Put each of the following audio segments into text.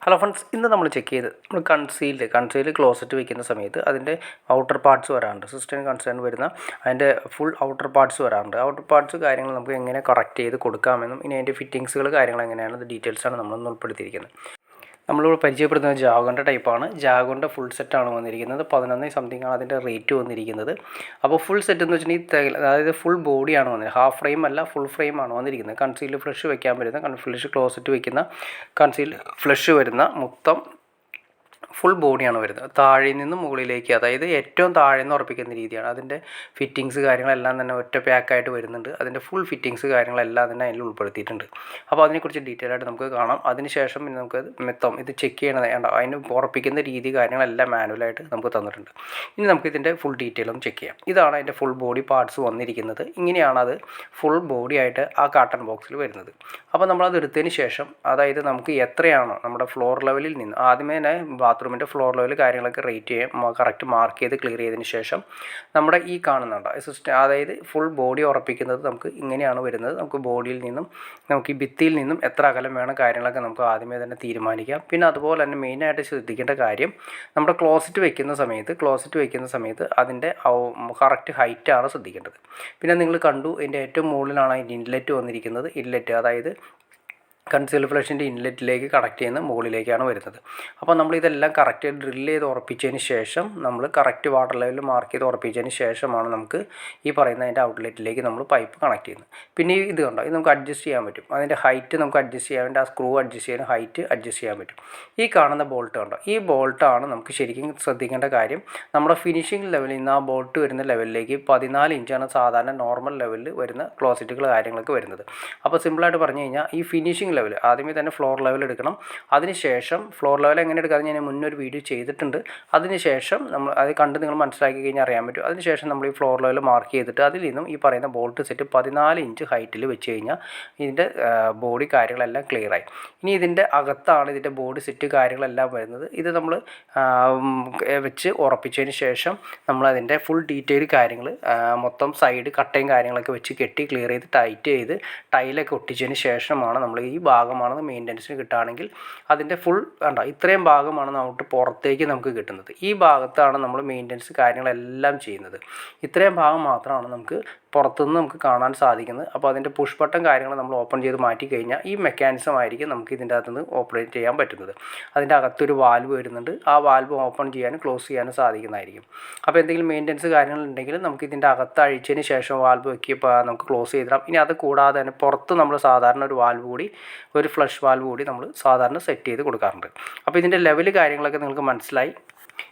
Hello friends, ഇന്ന് നമ്മൾ check ചെയ്ത് നമ്മൾ കൺസീൽഡ് ക്ലോസറ്റ് വയ്ക്കുന്ന സമയത്ത് അതിൻ്റെ ഔട്ടർ പാർട്സ് വരാറുണ്ട്. സിസ്റ്റം കൺസേൺ വരുന്ന അതിൻ്റെ ഫുൾ ഔട്ടർ പാർട്സ് വരാറുണ്ട്. ഔട്ടർ പാർട്സ് കാര്യങ്ങൾ നമുക്ക് എങ്ങനെ കറക്റ്റ് ചെയ്ത് കൊടുക്കാമെന്നും ഇനി അതിൻ്റെ ഫിറ്റിങ്സുകൾ കാര്യങ്ങൾ എങ്ങനെയാണ് ഡീറ്റെയിൽസാണ് നമ്മളൊന്ന് ഉൾപ്പെടുത്തിയിരിക്കുന്നത്. നമ്മളിവിടെ പരിചയപ്പെടുന്നത് ജാഗോൻ്റെ ടൈപ്പാണ്. ജാഗോൻ്റെ ഫുൾ സെറ്റാണ് വന്നിരിക്കുന്നത്. 11 സംതിങ് ആണ് അതിൻ്റെ റേറ്റ് വന്നിരിക്കുന്നത്. അപ്പോൾ ഫുൾ സെറ്റ് എന്ന് വെച്ചിട്ടുണ്ടെങ്കിൽ അതായത് ഫുൾ ബോഡിയാണ് വന്നത്, ഹാഫ് ഫ്രെയിം അല്ല, ഫുൾ ഫ്രെയിമാണ് വന്നിരിക്കുന്നത്. കൺസീൽഡ് ഫ്ലഷ് വയ്ക്കാൻ വരുന്ന ഫ്ലഷ് ക്ലോസറ്റ് വയ്ക്കുന്ന കൺസീൽഡ് ഫ്ലഷ് വരുന്ന മൊത്തം ഫുൾ ബോഡിയാണ് വരുന്നത്. താഴെ നിന്ന് മുകളിലേക്ക്, അതായത് ഏറ്റവും താഴെ നിന്ന് ഉറപ്പിക്കുന്ന രീതിയാണ്. അതിൻ്റെ ഫിറ്റിങ്സ് കാര്യങ്ങളെല്ലാം തന്നെ ഒറ്റ പാക്കായിട്ട് വരുന്നുണ്ട്. അതിൻ്റെ ഫുൾ ഫിറ്റിങ്സ് കാര്യങ്ങളെല്ലാം തന്നെ അതിൽ ഉൾപ്പെടുത്തിയിട്ടുണ്ട്. അപ്പോൾ അതിനെക്കുറിച്ച് ഡീറ്റെയിൽ ആയിട്ട് നമുക്ക് കാണാം. അതിനുശേഷം പിന്നെ നമുക്ക് ഇത് ചെക്ക് ചെയ്യണത് അതിന് ഉറപ്പിക്കുന്ന രീതി കാര്യങ്ങളെല്ലാം മാനുവലായിട്ട് നമുക്ക് തന്നിട്ടുണ്ട്. ഇനി നമുക്കിതിൻ്റെ ഫുൾ ഡീറ്റെയിൽ ഒന്ന് ചെക്ക് ചെയ്യാം. ഇതാണ് അതിൻ്റെ ഫുൾ ബോഡി പാർട്സ് വന്നിരിക്കുന്നത്. ഇങ്ങനെയാണ് അത് ഫുൾ ബോഡി ആയിട്ട് ആ കാർട്ടൺ ബോക്സിൽ വരുന്നത്. അപ്പോൾ നമ്മളത് എടുത്തതിന് ശേഷം, അതായത് നമുക്ക് എത്രയാണോ നമ്മുടെ ഫ്ലോർ ലെവലിൽ നിന്ന് ആദ്യമേ തന്നെ ബാത്റൂമിൻ്റെ ഫ്ലോർ ലെവൽ കാര്യങ്ങളൊക്കെ റേറ്റ് ചെയ്യാം, കറക്റ്റ് മാർക്ക് ചെയ്ത് ക്ലിയർ ചെയ്തതിന് ശേഷം നമ്മുടെ ഈ കാണുന്നുണ്ട് സിസ്റ്റം, അതായത് ഫുൾ ബോഡി ഉറപ്പിക്കുന്നത് നമുക്ക് ഇങ്ങനെയാണ് വരുന്നത്. നമുക്ക് ബോഡിയിൽ നിന്നും നമുക്ക് ഈ ഭിത്തിയിൽ നിന്നും എത്ര അകലം വേണം കാര്യങ്ങളൊക്കെ നമുക്ക് ആദ്യമേ തന്നെ തീരുമാനിക്കാം. പിന്നെ അതുപോലെ തന്നെ മെയിനായിട്ട് ശ്രദ്ധിക്കേണ്ട കാര്യം, നമ്മുടെ ക്ലോസറ്റ് വയ്ക്കുന്ന സമയത്ത് അതിൻ്റെ കറക്റ്റ് ഹൈറ്റാണ് ശ്രദ്ധിക്കേണ്ടത്. പിന്നെ നിങ്ങൾ കണ്ടു, ഇതിൻ്റെ ഏറ്റവും മുകളിലാണ് അതിൻ്റെ ഇൻലെറ്റ് വന്നിരിക്കുന്നത്. അതായത് കൺസീൽഡ് ഫ്ലഷിൻ്റെ ഇൻലെറ്റിലേക്ക് കണക്ട് ചെയ്യുന്ന മുകളിലേക്കാണ് വരുന്നത്. അപ്പോൾ നമ്മളിതെല്ലാം കറക്റ്റ് ഡ്രില്ല് ചെയ്ത് ഉറപ്പിച്ചതിന് ശേഷം, നമ്മൾ കറക്റ്റ് വാട്ടർ ലെവൽ മാർക്ക് ചെയ്ത് ഉറപ്പിച്ചതിന് ശേഷമാണ് നമുക്ക് ഈ പറയുന്ന അതിൻ്റെ ഔട്ട്ലെറ്റിലേക്ക് നമ്മൾ പൈപ്പ് കണക്ട് ചെയ്യുന്നത്. പിന്നെ ഇത് കണ്ടോ, ഇത് നമുക്ക് അഡ്ജസ്റ്റ് ചെയ്യാൻ പറ്റും. അതിൻ്റെ ഹൈറ്റ് നമുക്ക് അഡ്ജസ്റ്റ് ചെയ്യാൻ വേണ്ടി ആ സ്ക്രൂ അഡ്ജസ്റ്റ് ചെയ്യാൻ ഹൈറ്റ് അഡ്ജസ്റ്റ് ചെയ്യാൻ പറ്റും. ഈ കാണുന്ന ബോൾട്ട് കണ്ടോ, ഈ ബോൾട്ടാണ് നമുക്ക് ശരിക്കും ശ്രദ്ധിക്കേണ്ട കാര്യം. നമ്മുടെ ഫിനിഷിംഗ് ലെവലിൽ നിന്ന് ആ ബോൾട്ട് വരുന്ന ലെവലിലേക്ക് 14 ഇഞ്ചാണ് സാധാരണ നോർമൽ ലെവലിൽ വരുന്ന ക്ലോസറ്റുകൾ കാര്യങ്ങളൊക്കെ വരുന്നത്. അപ്പോൾ സിമ്പിളായിട്ട് പറഞ്ഞു കഴിഞ്ഞാൽ ഈ ഫിനിഷിംഗ് ലെവൽ ആദ്യമേ തന്നെ ഫ്ലോർ ലെവൽ എടുക്കണം. അതിനുശേഷം ഫ്ലോർ ലെവൽ എങ്ങനെ എടുക്കാമെന്ന് ഞാൻ മുന്നൊരു വീഡിയോ ചെയ്തിട്ടുണ്ട്. അതിനുശേഷം നമ്മൾ അത് കണ്ട് നിങ്ങൾ മനസ്സിലാക്കി കഴിഞ്ഞാൽ അറിയാൻ പറ്റും. അതിനുശേഷം നമ്മൾ ഈ ഫ്ലോർ ലെവൽ മാർക്ക് ചെയ്തിട്ട് അതിൽ നിന്നും ഈ പറയുന്ന ബോൾട്ട് സെറ്റ് 14 ഇഞ്ച് ഹൈറ്റിൽ വെച്ച് കഴിഞ്ഞാൽ ഇതിൻ്റെ ബോഡി കാര്യങ്ങളെല്ലാം ക്ലിയറായി. ഇനി ഇതിൻ്റെ അകത്താണ് ഇതിൻ്റെ ബോഡി സെറ്റ് കാര്യങ്ങളെല്ലാം വരുന്നത്. ഇത് നമ്മൾ വെച്ച് ഉറപ്പിച്ചതിന് ശേഷം നമ്മളതിൻ്റെ ഫുൾ ഡീറ്റെയിൽ കാര്യങ്ങൾ മൊത്തം സൈഡ് കട്ടയും കാര്യങ്ങളൊക്കെ വെച്ച് കെട്ടി ക്ലിയർ ചെയ്ത് ടൈറ്റ് ചെയ്ത് ടൈലൊക്കെ ഒട്ടിച്ചതിന് ശേഷമാണ് നമ്മൾ ഈ ഭാഗമാണ് മെയിൻ്റനൻസിന് കിട്ടുകയാണെങ്കിൽ അതിൻ്റെ ഫുൾ ഇത്രയും ഭാഗമാണ് നമുക്ക് പുറത്തേക്ക് നമുക്ക് കിട്ടുന്നത്. ഈ ഭാഗത്താണ് നമ്മൾ മെയിൻ്റനൻസ് കാര്യങ്ങളെല്ലാം ചെയ്യുന്നത്. ഇത്രയും ഭാഗം മാത്രമാണ് നമുക്ക് പുറത്തുനിന്ന് നമുക്ക് കാണാൻ സാധിക്കുന്നത്. അപ്പോൾ അതിൻ്റെ പുഷ് ബട്ടൺ കാര്യങ്ങൾ നമ്മൾ ഓപ്പൺ ചെയ്ത് മാറ്റി കഴിഞ്ഞാൽ ഈ മെക്കാനിസം ആയിരിക്കും നമുക്ക് ഇതിൻ്റെ അകത്തുനിന്ന് ഓപ്പറേറ്റ് ചെയ്യാൻ പറ്റുന്നത്. അതിൻ്റെ അകത്തൊരു വാൽവ് വരുന്നുണ്ട്. ആ വാൽവ് ഓപ്പൺ ചെയ്യാനും ക്ലോസ് ചെയ്യാനും സാധിക്കുന്നതായിരിക്കും. അപ്പോൾ എന്തെങ്കിലും മെയിൻ്റനൻസ് കാര്യങ്ങളുണ്ടെങ്കിൽ നമുക്ക് ഇതിൻ്റെ അകത്ത് അഴിച്ചതിന് ശേഷം വാൽവ് വയ്ക്കിയപ്പോൾ നമുക്ക് ക്ലോസ് ചെയ്തിടാം. ഇനി അത് കൂടാതെ തന്നെ പുറത്ത് നമ്മൾ സാധാരണ ഒരു ഫ്ലഷ് വാൽവ് കൂടി നമ്മൾ സാധാരണ സെറ്റ് ചെയ്ത് കൊടുക്കാറുണ്ട്. അപ്പോൾ ഇതിൻ്റെ ലെവൽ കാര്യങ്ങളൊക്കെ നിങ്ങൾക്ക് മനസ്സിലായി.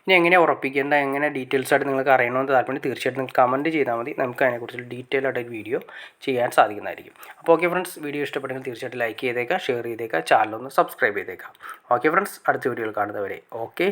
ഇനി എങ്ങനെ ഉറപ്പിക്കേണ്ട, എങ്ങനെ ഡീറ്റെയിൽസ് ആയിട്ട് നിങ്ങൾക്ക് അറിയണമെന്ന് താല്പര്യം തീർച്ചയായിട്ടും നിങ്ങൾക്ക് കമൻറ്റ് ചെയ്താൽ മതി. നമുക്ക് അതിനെക്കുറിച്ച് ഡീറ്റെയിൽ ആയിട്ട് ഒരു വീഡിയോ ചെയ്യാൻ സാധിക്കുന്നതായിരിക്കും. അപ്പോൾ ഓക്കെ ഫ്രണ്ട്സ്, വീഡിയോ ഇഷ്ടപ്പെട്ടെങ്കിൽ തീർച്ചയായിട്ടും ലൈക്ക് ചെയ്തേക്കാം, ഷെയർ ചെയ്തേക്കാം, ചാനലൊന്ന് സബ്സ്ക്രൈബ് ചെയ്തേക്കാം. ഓക്കെ ഫ്രണ്ട്സ്, അടുത്ത വീഡിയോയിൽ കാണുന്നവരെ ഓക്കെ.